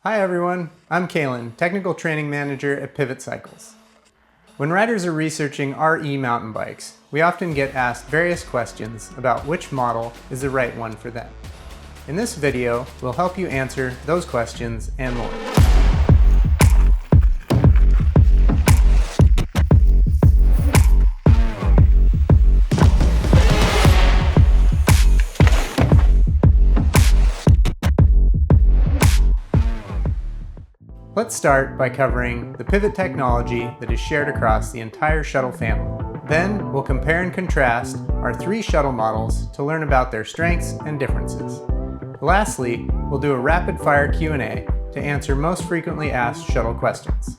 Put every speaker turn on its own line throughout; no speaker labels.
Hi everyone, I'm Kalen, Technical Training Manager at Pivot Cycles. When riders are researching RE mountain bikes, we often get asked various questions about which model is the right one for them. In this video, we'll help you answer those questions and more. Let's start by covering the pivot technology that is shared across the entire Shuttle family. Then we'll compare and contrast our three Shuttle models to learn about their strengths and differences. Lastly, we'll do a rapid-fire Q&A to answer most frequently asked Shuttle questions.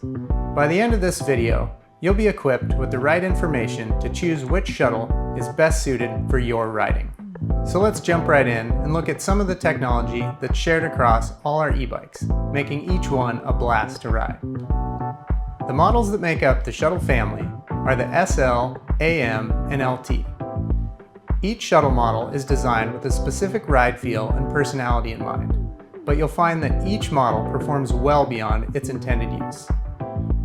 By the end of this video, you'll be equipped with the right information to choose which Shuttle is best suited for your riding. So let's jump right in and look at some of the technology that's shared across all our e-bikes, making each one a blast to ride. The models that make up the Shuttle family are the SL, AM, and LT. Each Shuttle model is designed with a specific ride feel and personality in mind, but you'll find that each model performs well beyond its intended use.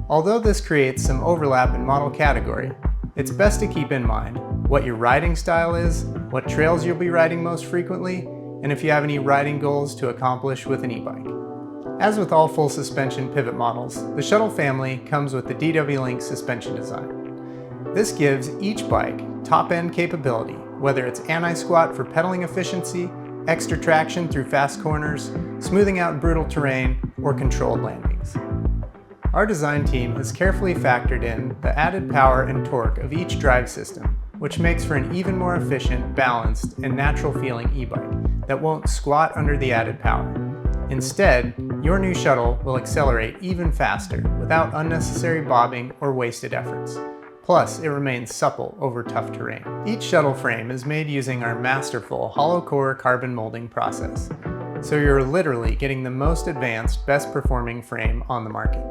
Although this creates some overlap in model category, it's best to keep in mind what your riding style is, what trails you'll be riding most frequently, and if you have any riding goals to accomplish with an e-bike. As with all full suspension pivot models, the Shuttle family comes with the DW Link suspension design. This gives each bike top-end capability, whether it's anti-squat for pedaling efficiency, extra traction through fast corners, smoothing out brutal terrain, or controlled landings. Our design team has carefully factored in the added power and torque of each drive system, which makes for an even more efficient, balanced, and natural-feeling e-bike that won't squat under the added power. Instead, your new Shuttle will accelerate even faster without unnecessary bobbing or wasted efforts. Plus, it remains supple over tough terrain. Each Shuttle frame is made using our masterful hollow core carbon molding process, so you're literally getting the most advanced, best-performing frame on the market.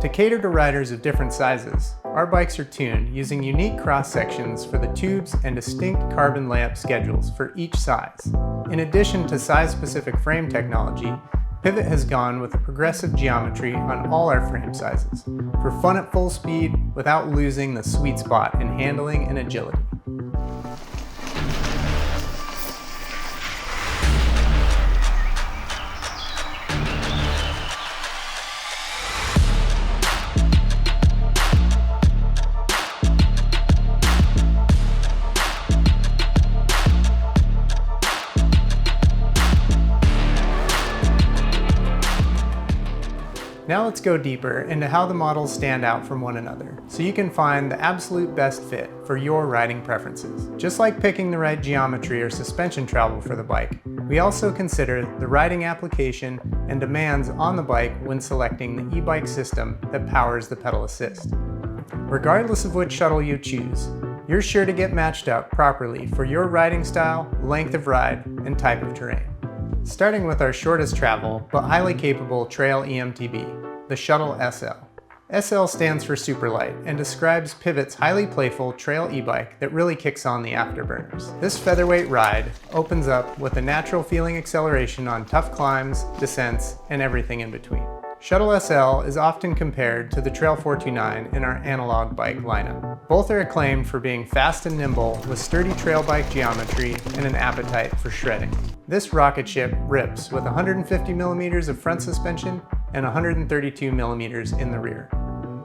To cater to riders of different sizes, our bikes are tuned using unique cross-sections for the tubes and distinct carbon layup schedules for each size. In addition to size-specific frame technology, Pivot has gone with a progressive geometry on all our frame sizes for fun at full speed without losing the sweet spot in handling and agility. Now let's go deeper into how the models stand out from one another, so you can find the absolute best fit for your riding preferences. Just like picking the right geometry or suspension travel for the bike, we also consider the riding application and demands on the bike when selecting the e-bike system that powers the pedal assist. Regardless of which Shuttle you choose, you're sure to get matched up properly for your riding style, length of ride, and type of terrain. Starting with our shortest travel, but highly capable trail EMTB, the Shuttle SL. SL stands for super light and describes Pivot's highly playful trail e-bike that really kicks on the afterburners. This featherweight ride opens up with a natural feeling acceleration on tough climbs, descents, and everything in between. Shuttle SL is often compared to the Trail 429 in our analog bike lineup. Both are acclaimed for being fast and nimble with sturdy trail bike geometry and an appetite for shredding. This rocket ship rips with 150 millimeters of front suspension and 132 millimeters in the rear.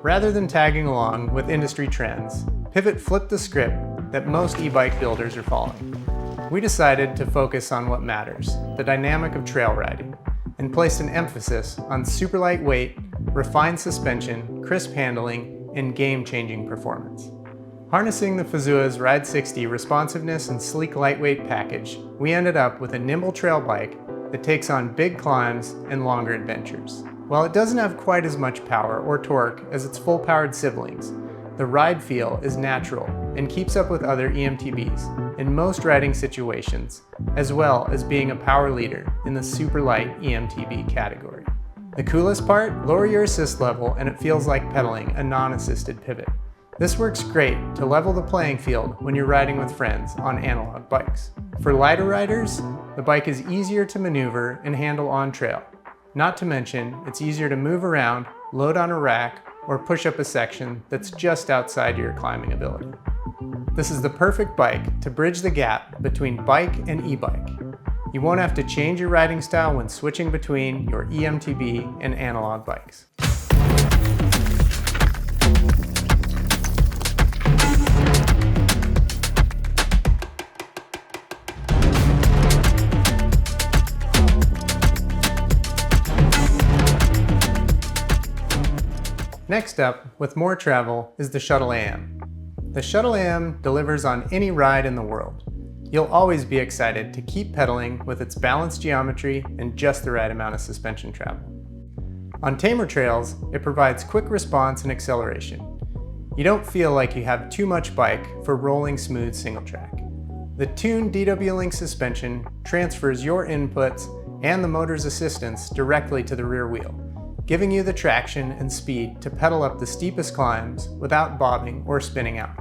Rather than tagging along with industry trends, Pivot flipped the script that most e-bike builders are following. We decided to focus on what matters, the dynamic of trail riding, and placed an emphasis on super lightweight, refined suspension, crisp handling, and game-changing performance. Harnessing the Fazoo's Ride 60 responsiveness and sleek lightweight package, we ended up with a nimble trail bike that takes on big climbs and longer adventures. While it doesn't have quite as much power or torque as its full-powered siblings, the ride feel is natural and keeps up with other EMTBs in most riding situations, as well as being a power leader in the super light EMTB category. The coolest part? Lower your assist level and it feels like pedaling a non-assisted pivot. This works great to level the playing field when you're riding with friends on analog bikes. For lighter riders, the bike is easier to maneuver and handle on trail, Not to mention, it's easier to move around, load on a rack, or push up a section that's just outside your climbing ability. This is the perfect bike to bridge the gap between bike and e-bike. You won't have to change your riding style when switching between your EMTB and analog bikes. Next up, with more travel, is the Shuttle AM. The Shuttle AM delivers on any ride in the world. You'll always be excited to keep pedaling with its balanced geometry and just the right amount of suspension travel. On tamer trails, it provides quick response and acceleration. You don't feel like you have too much bike for rolling smooth single track. The tuned DW Link suspension transfers your inputs and the motor's assistance directly to the rear wheel, giving you the traction and speed to pedal up the steepest climbs without bobbing or spinning out.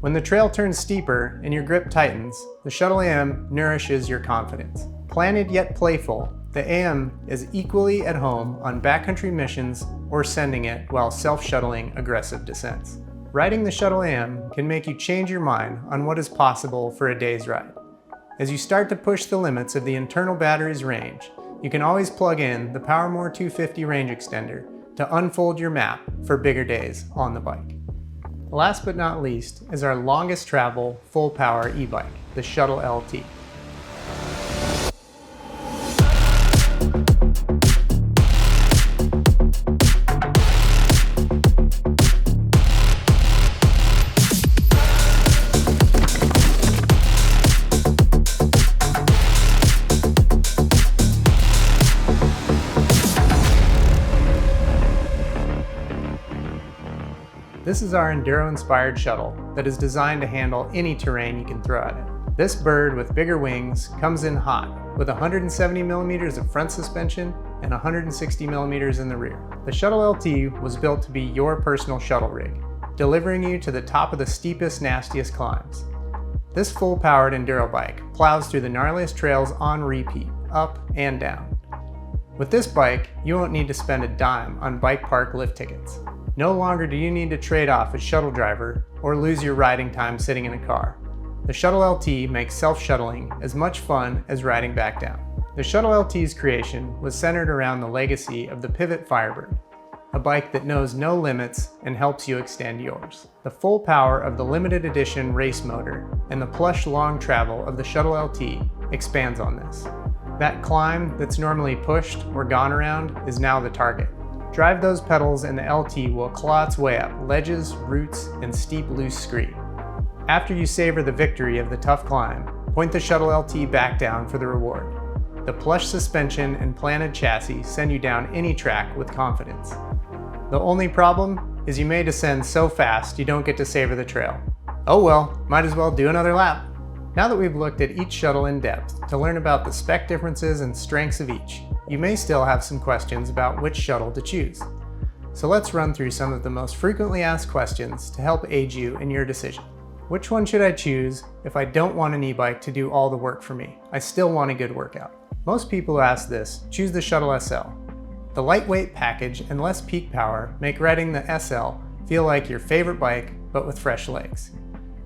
When the trail turns steeper and your grip tightens, the Shuttle AM nourishes your confidence. Planted yet playful, the AM is equally at home on backcountry missions or sending it while self-shuttling aggressive descents. Riding the Shuttle AM can make you change your mind on what is possible for a day's ride. As you start to push the limits of the internal battery's range, you can always plug in the PowerMore 250 range extender to unfold your map for bigger days on the bike. Last but not least is our longest travel full power e-bike, the Shuttle LT. This is our enduro-inspired shuttle that is designed to handle any terrain you can throw at it. This bird with bigger wings comes in hot with 170 millimeters of front suspension and 160 millimeters in the rear. The Shuttle LT was built to be your personal shuttle rig, delivering you to the top of the steepest, nastiest climbs. This full-powered enduro bike plows through the gnarliest trails on repeat, up and down. With this bike, you won't need to spend a dime on bike park lift tickets. No longer do you need to trade off a shuttle driver or lose your riding time sitting in a car. The Shuttle LT makes self-shuttling as much fun as riding back down. The Shuttle LT's creation was centered around the legacy of the Pivot Firebird, a bike that knows no limits and helps you extend yours. The full power of the limited edition race motor and the plush long travel of the Shuttle LT expands on this. That climb that's normally pushed or gone around is now the target. Drive those pedals and the LT will claw its way up ledges, roots, and steep loose scree. After you savor the victory of the tough climb, point the Shuttle LT back down for the reward. The plush suspension and planted chassis send you down any track with confidence. The only problem is you may descend so fast you don't get to savor the trail. Oh well, might as well do another lap. Now that we've looked at each shuttle in depth to learn about the spec differences and strengths of each, you may still have some questions about which shuttle to choose. So let's run through some of the most frequently asked questions to help aid you in your decision. Which one should I choose if I don't want an e-bike to do all the work for me? I still want a good workout. Most people who ask this choose the Shuttle SL. The lightweight package and less peak power make riding the SL feel like your favorite bike, but with fresh legs.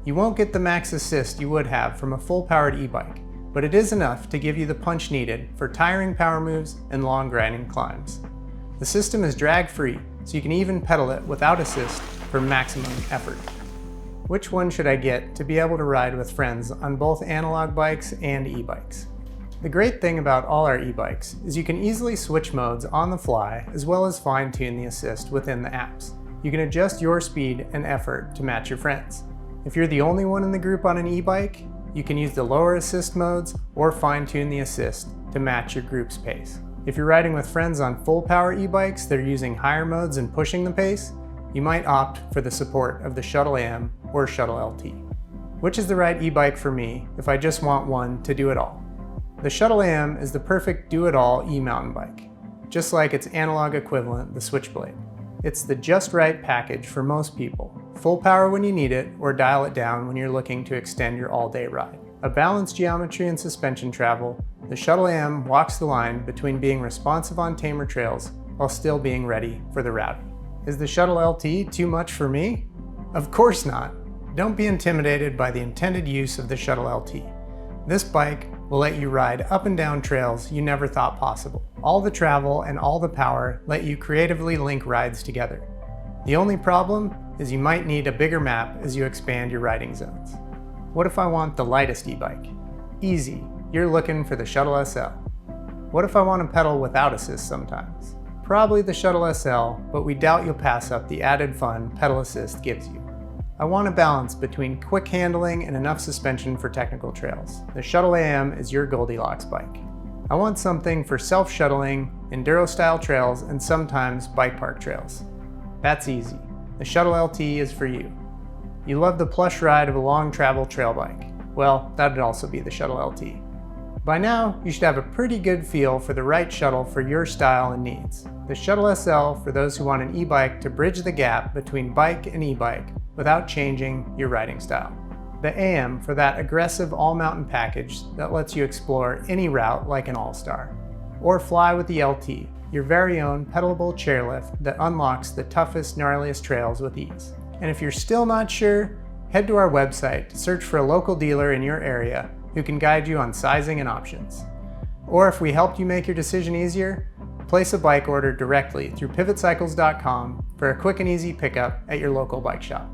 You won't get the max assist you would have from a full-powered e-bike, but it is enough to give you the punch needed for tiring power moves and long grinding climbs. The system is drag-free, so you can even pedal it without assist for maximum effort. Which one should I get to be able to ride with friends on both analog bikes and e-bikes? The great thing about all our e-bikes is you can easily switch modes on the fly as well as fine-tune the assist within the apps. You can adjust your speed and effort to match your friends. If you're the only one in the group on an e-bike, you can use the lower assist modes or fine-tune the assist to match your group's pace. If you're riding with friends on full power e-bikes that are using higher modes and pushing the pace, you might opt for the support of the Shuttle AM or Shuttle LT. Which is the right e-bike for me if I just want one to do it all? The Shuttle AM is the perfect do-it-all e-mountain bike, just like its analog equivalent, the Switchblade. It's the just right package for most people. Full power when you need it, or dial it down when you're looking to extend your all-day ride. A balanced geometry and suspension travel, The Shuttle AM walks the line between being responsive on tamer trails while still being ready for the rowdy. Is the Shuttle LT too much for me? Of course not. Don't be intimidated by the intended use of the Shuttle LT. This bike will let you ride up and down trails you never thought possible. All the travel and all the power let you creatively link rides together. The only problem is you might need a bigger map as you expand your riding zones. What if I want the lightest e-bike? Easy, you're looking for the Shuttle SL. What if I want to pedal without assist sometimes? Probably the Shuttle SL, but we doubt you'll pass up the added fun pedal assist gives you. I want a balance between quick handling and enough suspension for technical trails. The Shuttle AM is your Goldilocks bike. I want something for self-shuttling, enduro-style trails, and sometimes bike park trails. That's easy. The Shuttle LT is for you. You love the plush ride of a long travel trail bike. Well, that'd also be the Shuttle LT. By now, you should have a pretty good feel for the right shuttle for your style and needs. The Shuttle SL for those who want an e-bike to bridge the gap between bike and e-bike without changing your riding style. The AM for that aggressive all-mountain package that lets you explore any route like an all-star. Or fly with the LT, your very own pedalable chairlift that unlocks the toughest, gnarliest trails with ease. And if you're still not sure, head to our website to search for a local dealer in your area who can guide you on sizing and options. Or if we helped you make your decision easier, place a bike order directly through pivotcycles.com for a quick and easy pickup at your local bike shop.